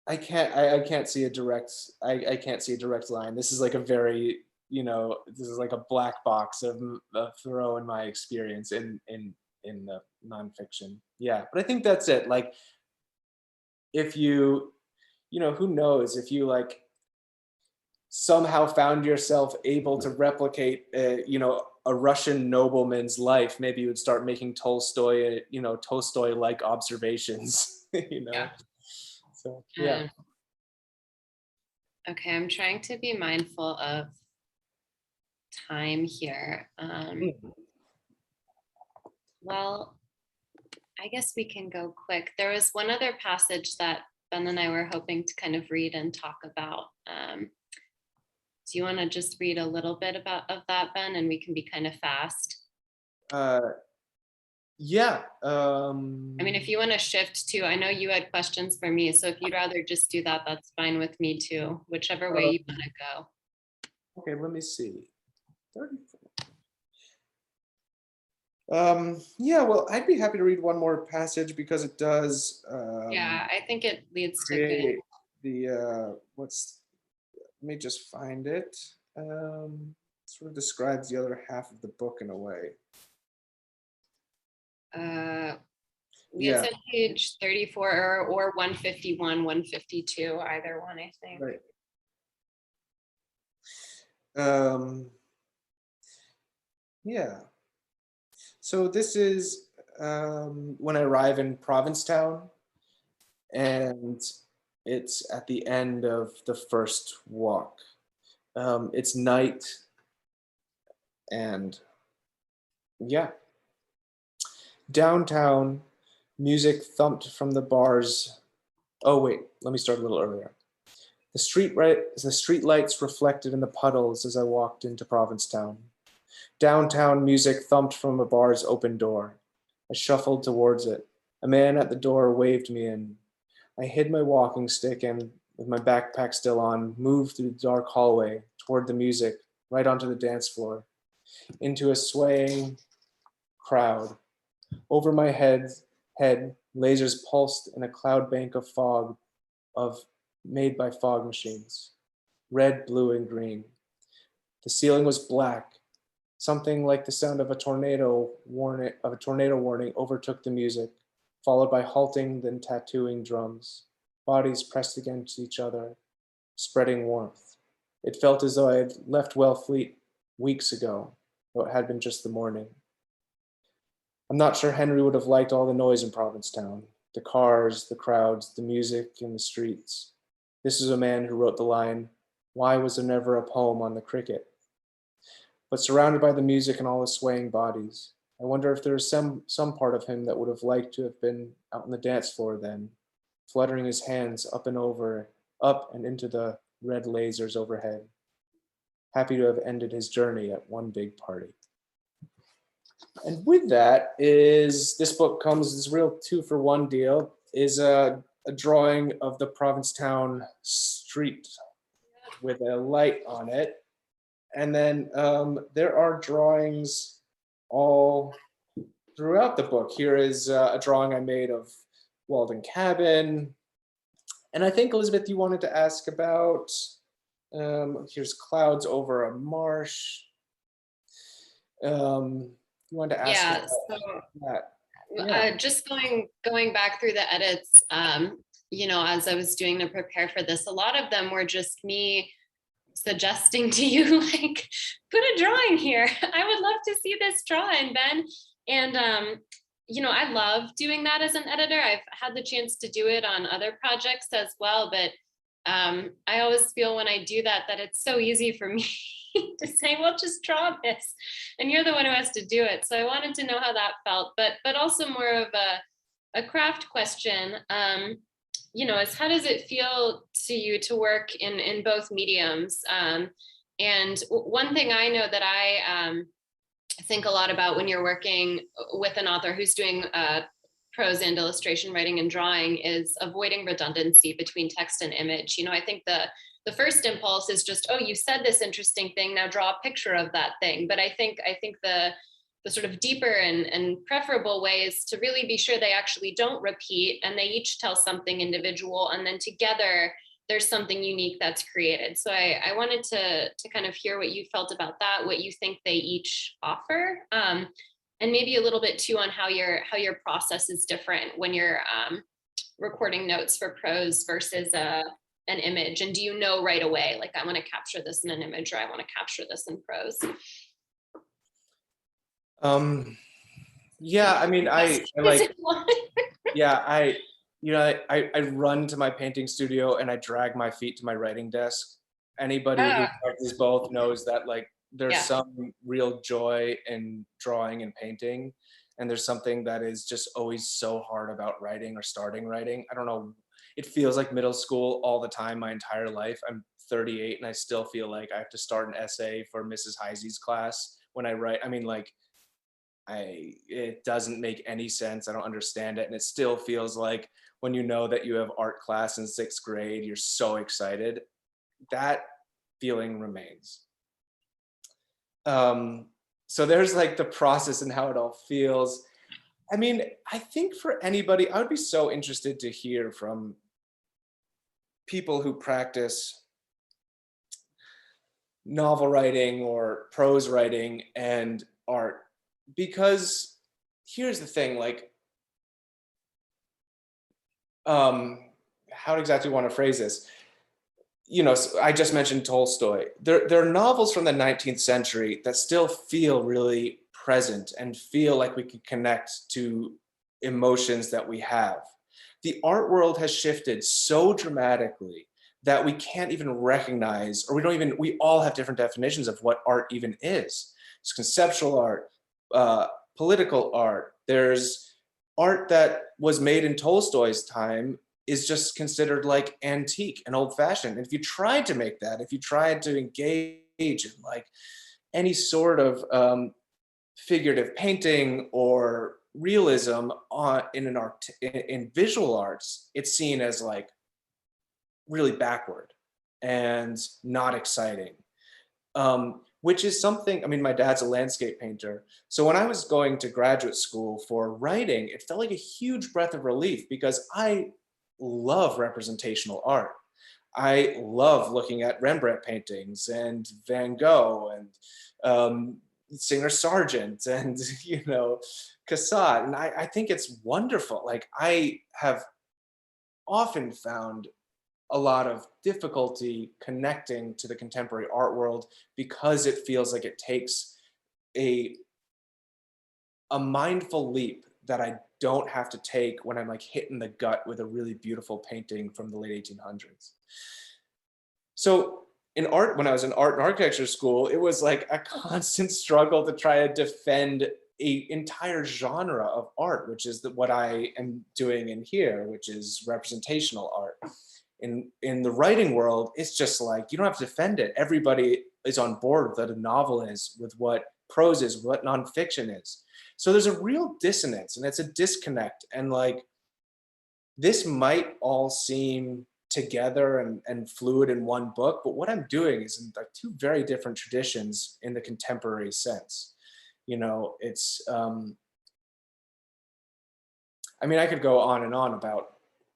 [SPEAKER 3] I can't see a direct line. This is like a very, you know, this is like a black box of Thoreau in my experience in the nonfiction. Yeah, but I think that's it. Like, if you know, who knows if you like somehow found yourself able to replicate, you know, a Russian nobleman's life, maybe you would start making Tolstoy, you know, Tolstoy-like observations, you know. So yeah.
[SPEAKER 2] Okay, I'm trying to be mindful of time here. Well, I guess we can go quick. There was one other passage that Ben and I were hoping to kind of read and talk about. Do you want to just read a little bit of that, Ben, and we can be kind of fast?
[SPEAKER 3] Yeah.
[SPEAKER 2] I mean, if you want to shift to, I know you had questions for me, so if you'd rather just do that, that's fine with me too, whichever way you want to go.
[SPEAKER 3] Okay, let me see. 34. Yeah, well, I'd be happy to read one more passage because it does.
[SPEAKER 2] Yeah, I think it leads to
[SPEAKER 3] good. Let me just find it. Sort of describes the other half of the book in a way.
[SPEAKER 2] It's at page 34 or 151, 152, either one, I think.
[SPEAKER 3] Right. Yeah. So this is when I arrive in Provincetown, and it's at the end of the first walk. It's night, and yeah. Downtown, music thumped from the bars. Oh wait, let me start a little earlier. The street lights reflected in the puddles as I walked into Provincetown. Downtown, music thumped from a bar's open door. I shuffled towards it. A man at the door waved me in. I hid my walking stick and, with my backpack still on, moved through the dark hallway toward the music, right onto the dance floor, into a swaying crowd. Over my head, lasers pulsed in a cloud bank of fog made by fog machines, red, blue, and green. The ceiling was black. Something like the sound of a tornado warning overtook the music, followed by halting, then tattooing drums, bodies pressed against each other, spreading warmth. It felt as though I had left Wellfleet weeks ago, though it had been just the morning. I'm not sure Henry would have liked all the noise in Provincetown, the cars, the crowds, the music in the streets. This is a man who wrote the line, "Why was there never a poem on the cricket?" But surrounded by the music and all the swaying bodies, I wonder if there is some part of him that would have liked to have been out on the dance floor then, fluttering his hands up and into the red lasers overhead, happy to have ended his journey at one big party. And with that this book comes, this real 2-for-1 deal, is a drawing of the Provincetown street with a light on it. And then there are drawings all throughout the book. Here is a drawing I made of Walden Cabin. And I think, Elizabeth, you wanted to ask about, here's clouds over a marsh. You wanted to ask about that.
[SPEAKER 2] Just going back through the edits, as I was doing to prepare for this, a lot of them were just me suggesting to you, like, put a drawing here. I would love to see this drawing, Ben. And, I love doing that as an editor. I've had the chance to do it on other projects as well, but I always feel when I do that it's so easy for me to say, well, just draw this. And you're the one who has to do it. So I wanted to know how that felt, but also more of a craft question. Is how does it feel to you to work in both mediums? And one thing I know that I think a lot about when you're working with an author who's doing prose and illustration writing and drawing is avoiding redundancy between text and image. I think the first impulse is just, oh, you said this interesting thing, now draw a picture of that thing. But I think the sort of deeper and preferable way is to really be sure they actually don't repeat and they each tell something individual, and then together there's something unique that's created. So I wanted to kind of hear what you felt about that, what you think they each offer, and maybe a little bit too on how your process is different when you're recording notes for prose versus an image. And do you know right away, like, I want to capture this in an image, or I want to capture this in prose?
[SPEAKER 3] Yeah, I mean, I like, yeah, I run to my painting studio and I drag my feet to my writing desk. Anybody who practices both knows that, like, there's some real joy in drawing and painting, and there's something that is just always so hard about writing or starting writing. I don't know, it feels like middle school all the time, my entire life. I'm 38 and I still feel like I have to start an essay for Mrs. Heisey's class when I write. I mean, like, it doesn't make any sense. I don't understand it. And it still feels like when you know that you have art class in 6th grade, you're so excited. That feeling remains. So there's like the process and how it all feels. I mean, I think for anybody, I would be so interested to hear from people who practice novel writing or prose writing and art. Because here's the thing, like, how exactly want to phrase this? So I just mentioned Tolstoy. There are novels from the 19th century that still feel really present and feel like we can connect to emotions that we have. The art world has shifted so dramatically that we can't even recognize, or we all have different definitions of what art even is. It's conceptual art, political art. There's art that was made in Tolstoy's time is just considered like antique and old-fashioned. And if you tried to make that, if you tried to engage in like any sort of figurative painting or realism in visual arts, it's seen as like really backward and not exciting. which is something, I mean, my dad's a landscape painter. So when I was going to graduate school for writing, it felt like a huge breath of relief because I love representational art. I love looking at Rembrandt paintings and Van Gogh and Singer Sargent and, you know, Cassatt. And I think it's wonderful. Like, I have often found a lot of difficulty connecting to the contemporary art world because it feels like it takes a mindful leap that I don't have to take when I'm like hit in the gut with a really beautiful painting from the late 1800s. So in art, when I was in art and architecture school, it was like a constant struggle to try to defend a entire genre of art, which is what I am doing in here, which is representational art. In the writing world, it's just like, you don't have to defend it. Everybody is on board with what a novel is, with what prose is, what nonfiction is. So there's a real dissonance and it's a disconnect. And like, this might all seem together and fluid in one book, but what I'm doing is in like two very different traditions in the contemporary sense. You know, it's, I mean, I could go on and on about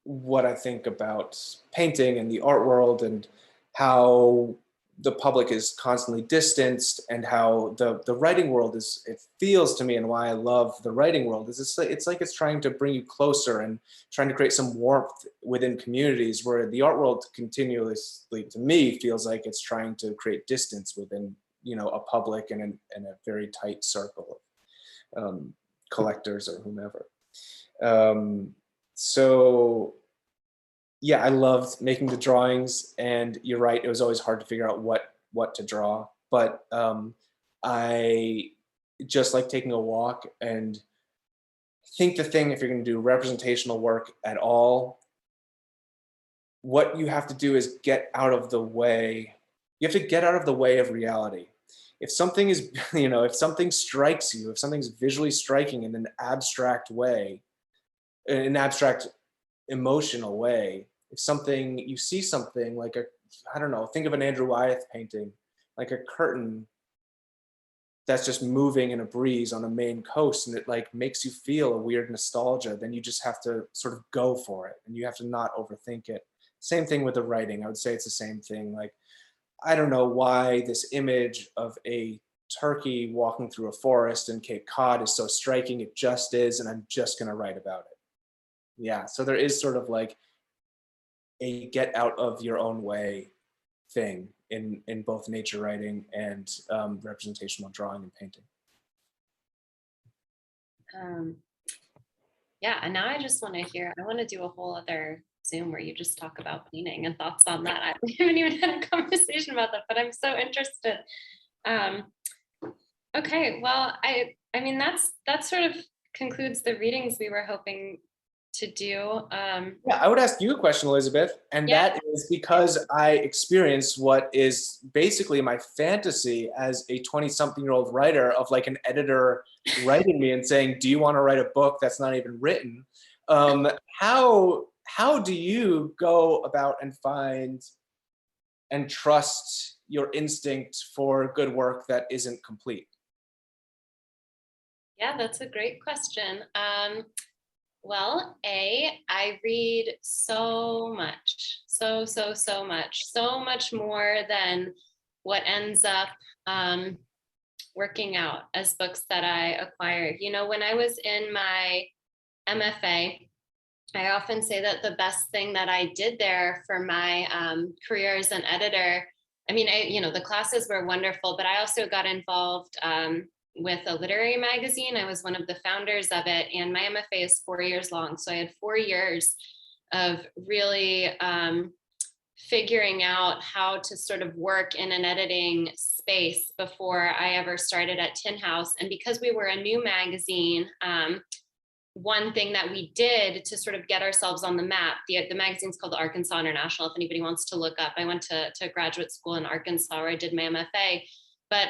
[SPEAKER 3] what I think about painting and the art world and how the public is constantly distanced and how the writing world is, it feels to me, and why I love the writing world is it's like it's trying to bring you closer and trying to create some warmth within communities, where the art world continuously, to me, feels like it's trying to create distance within, you know, a public and a very tight circle of collectors or whomever. So yeah, I loved making the drawings, and you're right, it was always hard to figure out what to draw. But I just like taking a walk, and think the thing, if you're going to do representational work at all, what you have to do is get out of the way. You have to get out of the way of reality. If something is, you know, if something strikes you, if something's visually striking in an abstract way, in an abstract emotional way, if something, you see something like I don't know, think of an Andrew Wyeth painting, like a curtain that's just moving in a breeze on a Maine coast, and it like makes you feel a weird nostalgia, then you just have to sort of go for it, and you have to not overthink it. Same thing with the writing. I would say it's the same thing. Like, I don't know why this image of a turkey walking through a forest in Cape Cod is so striking. It just is, and I'm just going to write about it. Yeah, so there is sort of like a get out of your own way thing in both nature writing and representational drawing and painting.
[SPEAKER 2] Yeah, and now I just want to hear, I want to do a whole other Zoom where you just talk about painting and thoughts on that. We haven't even had a conversation about that, but I'm so interested. Okay, well, I mean, that sort of concludes the readings we were hoping to do.
[SPEAKER 3] Yeah, I would ask you a question, Elizabeth, and
[SPEAKER 2] yeah.
[SPEAKER 3] that is because I experienced what is basically my fantasy as a 20-something-year-old writer, of like an editor writing me and saying, do you want to write a book that's not even written? How do you go about and find and trust your instinct for good work that isn't complete?
[SPEAKER 2] Yeah, that's a great question. Well, I read so much, so much more than what ends up working out as books that I acquired. You know, when I was in my MFA, I often say that the best thing that I did there for my career as an editor, I mean, you know, the classes were wonderful, but I also got involved with a literary magazine. I was one of the founders of it, and my MFA is 4 years long. So I had 4 years of really figuring out how to sort of work in an editing space before I ever started at Tin House. And because we were a new magazine, one thing that we did to sort of get ourselves on the map, the magazine's called the Arkansas International, if anybody wants to look up. I went to graduate school in Arkansas where I did my MFA. But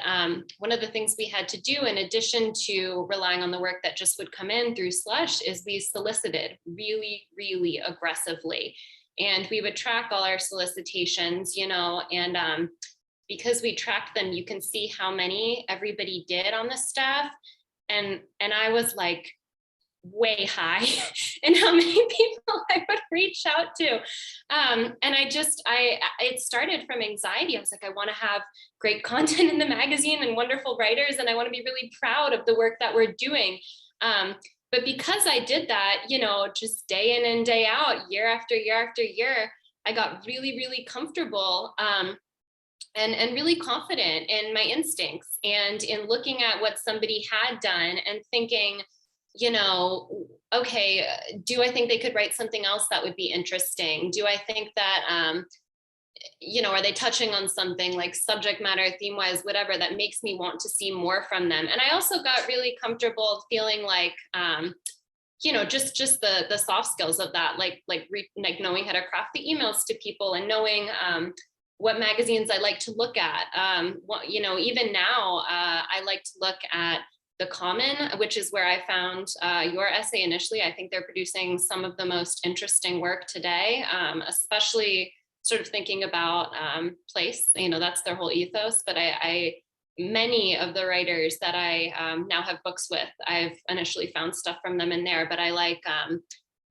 [SPEAKER 2] one of the things we had to do, in addition to relying on the work that just would come in through slush, is we solicited really, really aggressively. And we would track all our solicitations, you know, and because we tracked them, you can see how many everybody did on the staff. And I was like way high in how many people I would reach out to. And it started from anxiety. I was like, I want to have great content in the magazine and wonderful writers, and I want to be really proud of the work that we're doing. But because I did that, you know, just day in and day out, year after year after year, I got really, really comfortable and really confident in my instincts and in looking at what somebody had done and thinking, you know, okay, do I think they could write something else that would be interesting? Do I think that, you know, are they touching on something like subject matter, theme-wise, whatever, that makes me want to see more from them? And I also got really comfortable feeling like, you know, just the soft skills of that, like knowing how to craft the emails to people and knowing what magazines I like to look at. You know, even now, I like to look at The Common, which is where I found your essay initially. I think they're producing some of the most interesting work today, especially sort of thinking about place. You know, that's their whole ethos. But many of the writers that I now have books with, I've initially found stuff from them in there. But I like,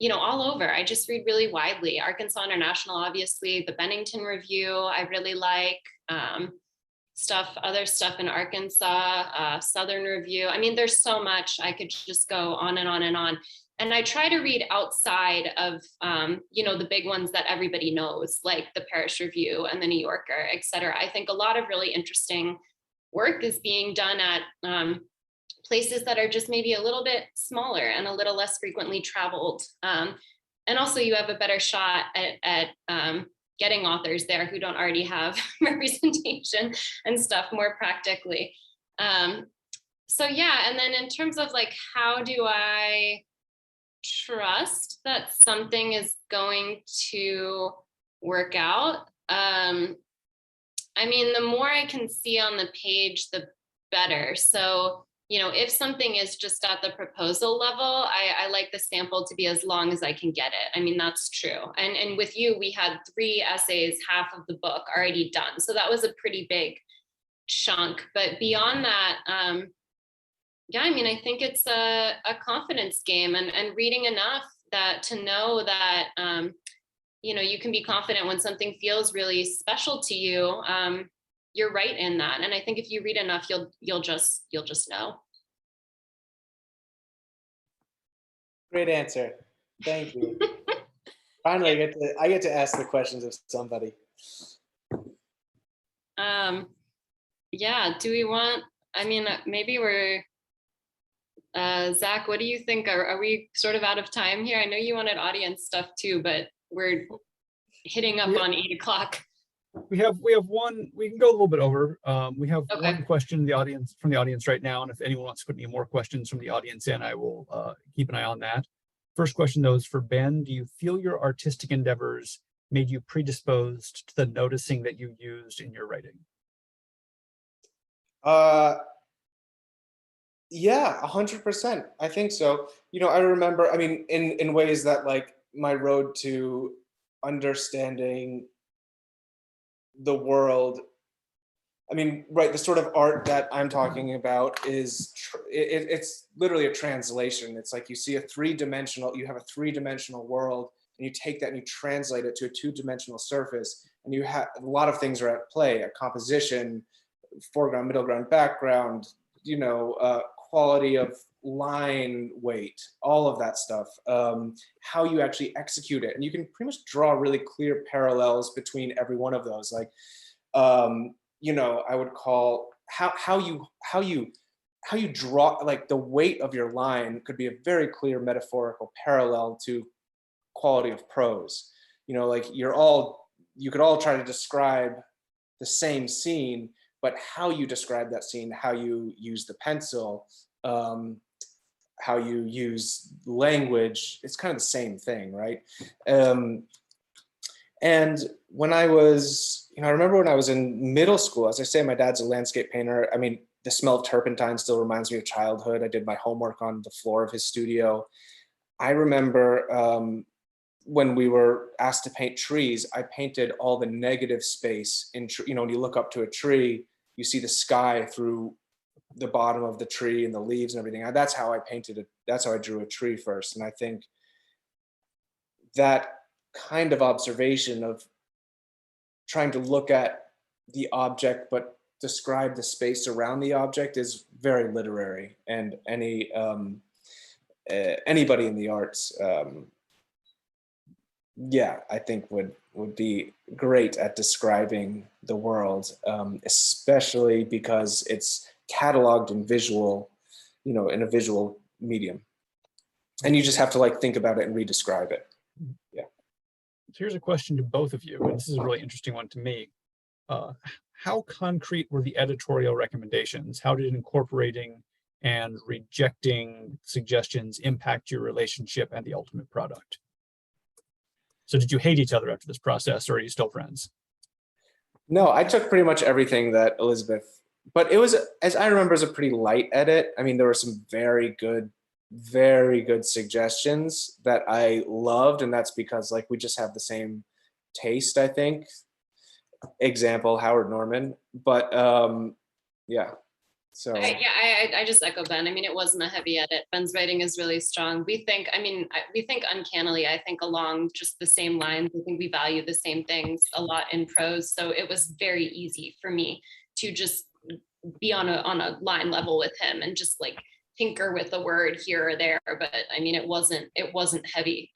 [SPEAKER 2] you know, all over. I just read really widely. Arkansas International, obviously, the Bennington Review, I really like. Other stuff in Arkansas, Southern Review. I mean, there's so much. I could just go on and on and on. And I try to read outside of, you know, the big ones that everybody knows, like the Parish Review and the New Yorker, et cetera. I think a lot of really interesting work is being done at places that are just maybe a little bit smaller and a little less frequently traveled. And also you have a better shot at getting authors there who don't already have representation and stuff more practically. So yeah, and then in terms of like, how do I trust that something is going to work out? I mean, the more I can see on the page, the better. So, you know, if something is just at the proposal level, I like the sample to be as long as I can get it. I mean, that's true. And with you, we had 3 essays, half of the book already done. So that was a pretty big chunk. But beyond that, yeah, I mean, I think it's a confidence game and reading enough that to know that, you know, you can be confident when something feels really special to you. You're right in that. And I think if you read enough, you'll just know.
[SPEAKER 3] Great answer. Thank you. Finally, I get to ask the questions of somebody.
[SPEAKER 2] Yeah, do we want, I mean, maybe we're, Zach, what do you think? Are we sort of out of time here? I know you wanted audience stuff too, but we're hitting up on 8 o'clock.
[SPEAKER 1] We have one, we can go a little bit over. We have
[SPEAKER 2] Okay.
[SPEAKER 1] one question from the audience right now. And if anyone wants to put any more questions from the audience in, I will keep an eye on that. First question though is for Ben. Do you feel your artistic endeavors made you predisposed to the noticing that you used in your writing?
[SPEAKER 3] Yeah, 100%. I think so. You know, I remember, I mean, in ways that like my road to understanding the world, I mean, right, the sort of art that I'm talking about is, it's literally a translation. It's like you see you have a 3-dimensional world, and you take that and you translate it to a 2-dimensional surface, and you have a lot of things are at play: a composition, foreground, middle ground, background, you know, quality of line weight, all of that stuff, how you actually execute it. And you can pretty much draw really clear parallels between every one of those. Like, you know, I would call how you draw, like the weight of your line could be a very clear metaphorical parallel to quality of prose. You know, like you could all try to describe the same scene, but how you describe that scene, how you use the pencil, how you use language, it's kind of the same thing, right? And when I was, you know, I remember when I was in middle school, as I say, my dad's a landscape painter. I mean, the smell of turpentine still reminds me of childhood. I did my homework on the floor of his studio. I remember when we were asked to paint trees, I painted all the negative space in, when you look up to a tree, you see the sky through the bottom of the tree and the leaves and everything. That's how I painted it. That's how I drew a tree first. And I think that kind of observation of trying to look at the object, but describe the space around the object is very literary. And anybody in the arts, I think would be great at describing the world, especially because it's cataloged in visual, in a visual medium. And you just have to like think about it and redescribe it. Yeah.
[SPEAKER 1] So here's a question to both of you, and this is a really interesting one to me. How concrete were the editorial recommendations? How did incorporating and rejecting suggestions impact your relationship and the ultimate product? So did you hate each other after this process, or are you still friends?
[SPEAKER 3] No, I took pretty much everything that Elizabeth, but it was, as I remember, it was a pretty light edit. I mean, there were some very good suggestions that I loved, and that's because like we just have the same taste, I think. Example, Howard Norman. But yeah. So
[SPEAKER 2] I just echo Ben. I mean, it wasn't a heavy edit. Ben's writing is really strong. We think uncannily, I think along just the same lines. I think we value the same things a lot in prose. So it was very easy for me to just be on a line level with him and just like tinker with a word here or there. But I mean, it wasn't heavy.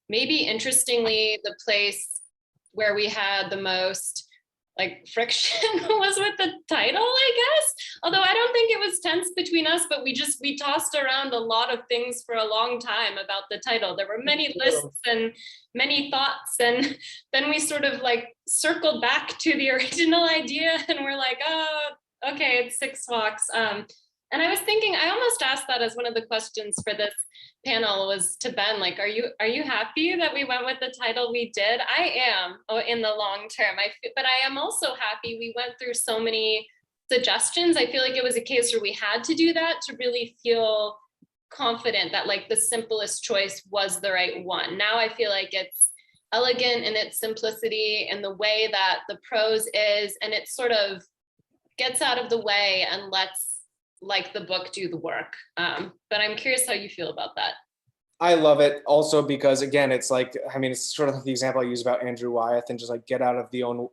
[SPEAKER 2] Maybe interestingly, the place where we had the most like friction was with the title, I guess. Although I don't think it was tense between us, but we tossed around a lot of things for a long time about the title. There were many lists and many thoughts, and then we sort of like circled back to the original idea, and we're like, oh, okay, it's Six Walks. And I was thinking, I almost asked that as one of the questions for this panel was to Ben, like, are you happy that we went with the title we did? I am in the long term. But I am also happy we went through so many suggestions. I feel like it was a case where we had to do that to really feel confident that like the simplest choice was the right one. Now I feel like it's elegant in its simplicity and the way that the prose is, and it sort of gets out of the way and lets like the book do the work. But I'm curious how you feel about that.
[SPEAKER 3] I love it also because again, it's like, I mean, it's sort of the example I use about Andrew Wyeth and just like get out of your own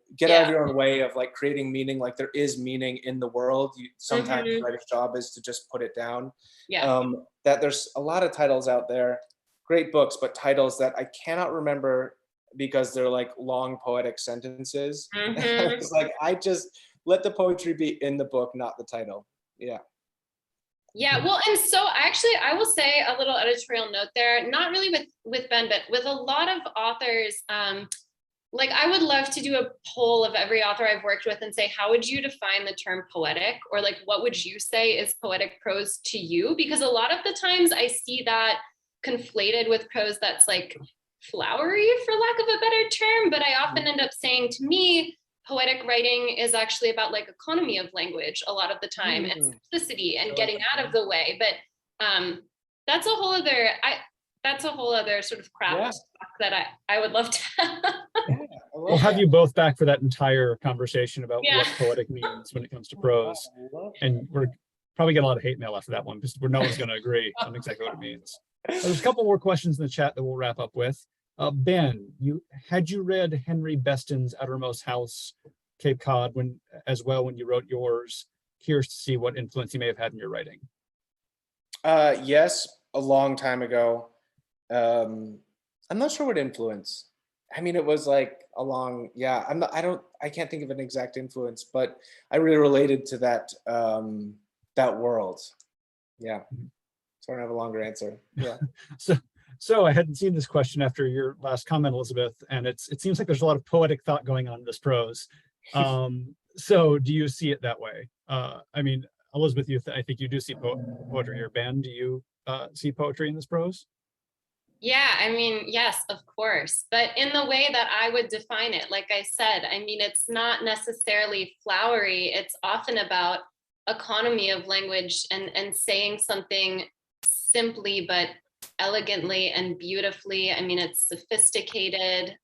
[SPEAKER 3] way of like creating meaning. Like there is meaning in the world. Sometimes the writer's job is to just put it down.
[SPEAKER 2] Yeah.
[SPEAKER 3] That there's a lot of titles out there, great books, but titles that I cannot remember because they're like long poetic sentences. It's like, I just let the poetry be in the book, not the title. Yeah.
[SPEAKER 2] Yeah, well, and so actually, I will say a little editorial note there, not really with Ben, but with a lot of authors, like I would love to do a poll of every author I've worked with and say, how would you define the term poetic? Or like, what would you say is poetic prose to you? Because a lot of the times I see that conflated with prose that's like flowery, for lack of a better term, but I often end up saying, to me, poetic writing is actually about like economy of language a lot of the time and simplicity and getting out of the way. But that's a whole other sort of craft that I would love to have.
[SPEAKER 1] We'll have you both back for that entire conversation about what poetic means when it comes to prose. And we're probably get a lot of hate mail after that one because no one's going to agree on exactly what it means. There's a couple more questions in the chat that we'll wrap up with. Ben, had you read Henry Beston's Outermost House, Cape Cod, when you wrote yours? Curious to see what influence he may have had in your writing.
[SPEAKER 3] Yes, a long time ago. I'm not sure what influence. I mean, it was like a long, I can't think of an exact influence, but I really related to that world. Yeah. So I don't have a longer answer. Yeah.
[SPEAKER 1] So I hadn't seen this question after your last comment, Elizabeth, and it seems like there's a lot of poetic thought going on in this prose. So do you see it that way? I mean, Elizabeth, I think you do see poetry here. Ben, do you see poetry in this prose?
[SPEAKER 2] Yeah, I mean, yes, of course. But in the way that I would define it, like I said, I mean, it's not necessarily flowery. It's often about economy of language and saying something simply but elegantly and beautifully. I mean, it's sophisticated.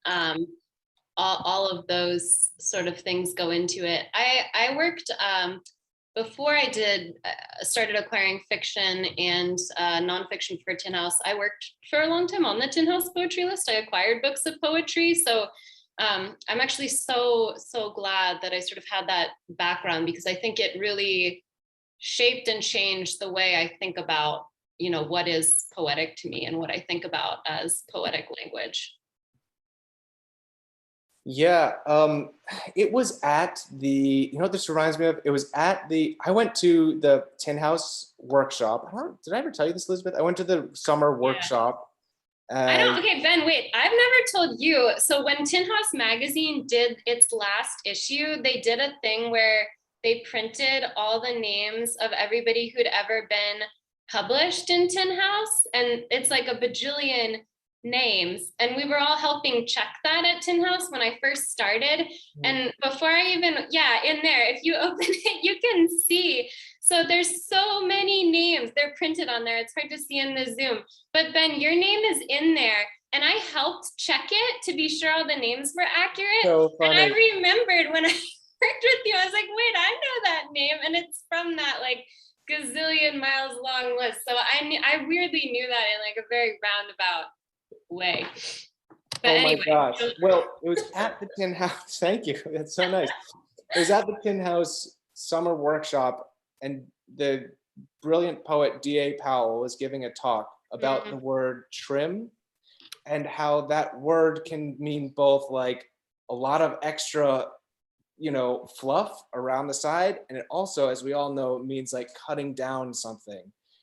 [SPEAKER 2] All of those sort of things go into it. I worked, before I started acquiring fiction and nonfiction for Tin House, I worked for a long time on the Tin House poetry list. I acquired books of poetry. So I'm actually so glad that I sort of had that background, because I think it really shaped and changed the way I think about, what is poetic to me and what I think about as poetic language.
[SPEAKER 3] Yeah, it was at the, what this reminds me of? It was at I went to the Tin House workshop. Did I ever tell you this, Elizabeth? I went to the summer workshop.
[SPEAKER 2] Okay, Ben, wait, I've never told you. So when Tin House Magazine did its last issue, they did a thing where they printed all the names of everybody who'd ever been published in Tin House. And it's like a bajillion names. And we were all helping check that at Tin House when I first started. And before I even, in there, if you open it, you can see. So there's so many names. They're printed on there. It's hard to see in the Zoom. But Ben, your name is in there. And I helped check it to be sure all the names were accurate.
[SPEAKER 3] So funny.
[SPEAKER 2] And I remembered when I worked with you, I was like, wait, I know that name. And it's from that like gazillion miles long list. So I weirdly knew that in like a very roundabout way. But anyway,
[SPEAKER 3] my gosh. Well, it was at the Tin House. Thank you. That's so nice. It was at the Tin House summer workshop, and the brilliant poet Dedee Powell was giving a talk about the word trim, and how that word can mean both like a lot of extra, fluff around the side. And it also, as we all know, means like cutting down something.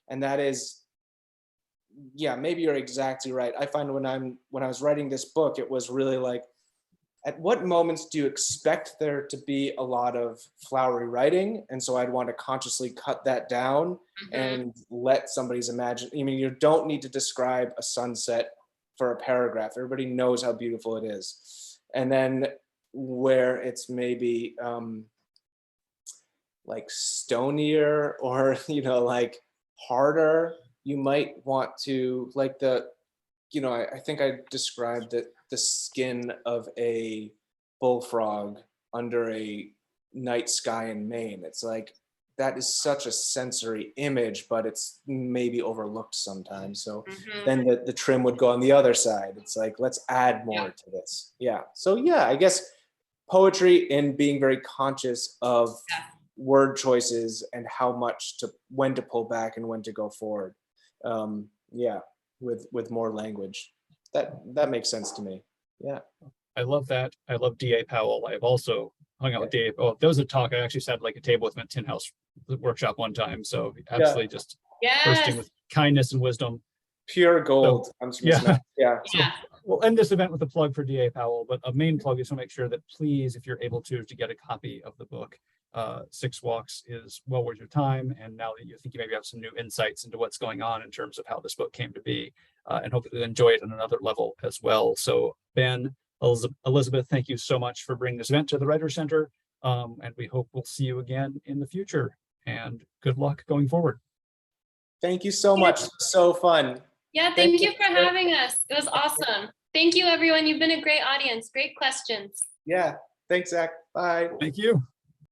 [SPEAKER 3] And that is, maybe you're exactly right. I find when I was writing this book, it was really like, at what moments do you expect there to be a lot of flowery writing? And so I'd want to consciously cut that down and let somebody's imagine. I mean, you don't need to describe a sunset for a paragraph. Everybody knows how beautiful it is. And then where it's maybe like stonier or, like harder, you might want to, like I think I described it, the skin of a bullfrog under a night sky in Maine. It's like, that is such a sensory image, but it's maybe overlooked sometimes. So then the trim would go on the other side. It's like, let's add more to this. Yeah. So I guess poetry and being very conscious of word choices and when to pull back and when to go forward. With more language. That makes sense to me. Yeah.
[SPEAKER 1] I love that. I love Dedee Powell. I've also hung out with Dedee. Oh, there was a talk. I actually sat at like a table with him at Tin House workshop one time. So absolutely just bursting with kindness and wisdom.
[SPEAKER 3] Pure gold.
[SPEAKER 1] So, we'll end this event with a plug for Dedee Powell, but a main plug is to make sure that please, if you're able to get a copy of the book. 6 Walks is well worth your time. And now that you think you maybe have some new insights into what's going on in terms of how this book came to be, and hopefully you'll enjoy it on another level as well. So Ben, Elizabeth, thank you so much for bringing this event to the Writers Center. And we hope we'll see you again in the future, and good luck going forward.
[SPEAKER 3] Thank you so much. So fun.
[SPEAKER 2] Yeah, thank you for having us. It was awesome. Thank you, everyone. You've been a great audience. Great questions.
[SPEAKER 3] Yeah. Thanks, Zach. Bye.
[SPEAKER 1] Thank you.